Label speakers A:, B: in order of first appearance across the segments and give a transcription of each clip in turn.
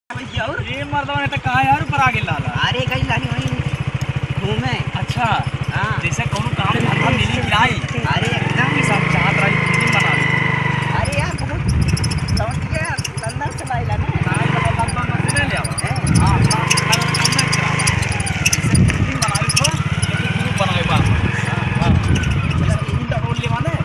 A: ये मर्दवा ने तो कहा यार ऊपर आगे लाला।
B: अरे कहीं लानी वहीं घूमे।
A: अच्छा
B: हाँ
A: जैसे कोनो काम धंधा मिली कि नहीं।
B: अरे एकदम
A: ये सब चाहत रही फिल्म बना ली।
B: अरे यार बहुत समझ गया लंदन से लाइला ने
A: नहीं तो लंदन में से ले लिया हां काम नहीं करा जैसे फिल्म बनाई तो लेकिन ग्रुप बनाए बा हां जैसे फिल्म का रोल लेवा ने।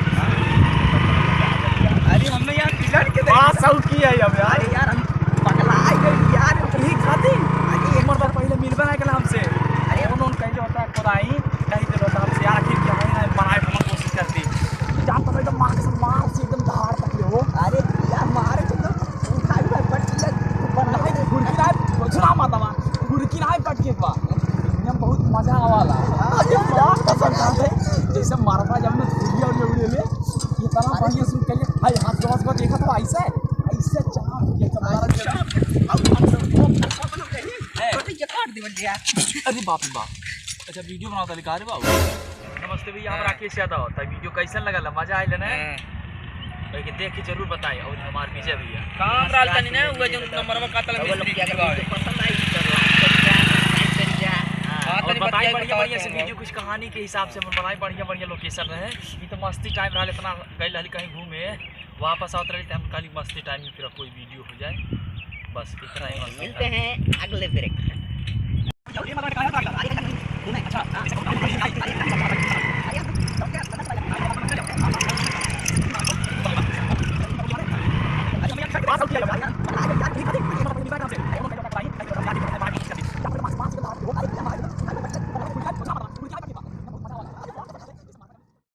A: अरे हमने यार बिगड़ के देखा सब की है अब यार।
B: अरे यार हम पगला गए यार
A: नहीं खाती।
B: अरे
A: एक मर्द पहले मिलबे नहीं कला हमसे।
B: अरे
A: उन्होंने कहीं होता है खुदाई कहीं तो होता हमसे यार आखिर क्या है बनाए हम कोशिश करती जान तो एकदम मार से एकदम धार तक ले हो।
B: अरे यार मारे तो उठाई भाई पट के
A: बनाए गुरकी ना सुना मत बा गुरकी ना पट के बा एकदम बहुत मजा आवाला। अरे बात कसम खाते जैसे मारवा जब मैं धुरिया और उड़े ले ये तना बढ़िया सुन के हाय हाथ दोस्त को देखा तो ऐसे ऐसे चला ये तुम्हारा
B: काट दे बढ़िया।
A: अरे बाप रे बाप। अच्छा वीडियो बनाता लिखा रे बाबू। नमस्ते भैया हम राकेश यादव होता है वीडियो कैसन लगा मजा आइल ना भाई के देख के जरूर बताएं और हमार विजय भैया
C: काम रालता नहीं ना वो जो नंबरवा काटल मिस्त्री
B: क्या
C: के
B: पसंद आई कर जा
A: और बताई बढ़िया बढ़िया से वीडियो कुछ कहानी के हिसाब से बनाई बढ़िया बढ़िया लोकेशन रहे ये तो मस्ती टाइम रहा इतना गई रही कहीं घूमे वापस आवत रही हम खाली मस्ती टाइम में फिर कोई वीडियो हो जाए बस इतना ही मस्ती।
B: मिलते हैं अगले ब्रेक में।
A: अच्छा